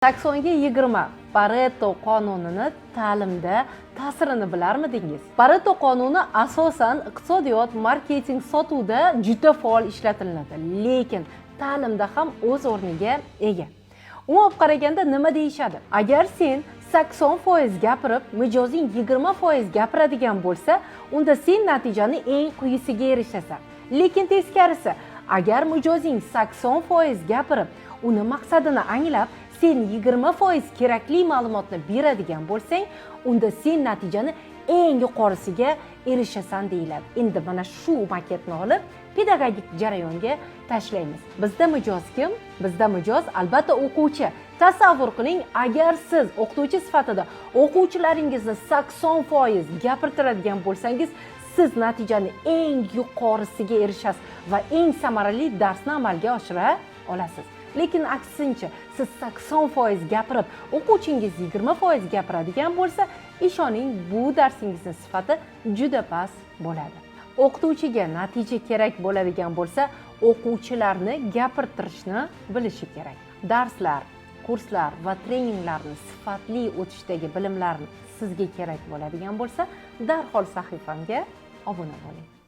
80-20 Pareto qonunini ta'limda ta'sirini bilarmidingiz? Pareto qonuni asosan iqtisodiyot, marketing, sotuvda juda faol ishlatiladi, lekin ta'limda ham o'z o'rniga ega. Umuman qaraganda nima deyishadi? Agar sen 80% gapirib, mijozing 20% gapiradigan bo'lsa, unda sen natijani eng quyisiga erishasan. Lekin teskarisi, agar mijozing 80% gapirib, uni maqsadini anglab, sen 20% kerakli ma'lumotni beradigan bo'lsang, unda sen natijani eng yuqorisiga erishasan deyiladi. Endi mana shu maketni olib pedagogik jarayonga tashlaymiz. Bizda mijoz kim? Bizda mijoz albatta o'quvchi. Tasavvur qiling, agar siz o'qituvchi sifatida o'quvchilaringizni 80% gapirtiradigan bo'lsangiz, siz natijani eng yuqorisiga erishasiz va eng samarali darsni amalga oshira olasiz. Lekin aksincha, siz 80% gapirib, o'quvchingiz 20% gapiradigan bo'lsa, ishoning, bu darsingizning sifati juda past bo'ladi. O'qituvchiga natija kerak bo'ladigan bo'lsa, o'quvchilarni gapirtirishni bilishi kerak. Darslar, kurslar va treninglarni sifatli o'tishdagi bilimlarni sizga kerak bo'ladigan bo'lsa, darhol sahifamga obuna bo'ling.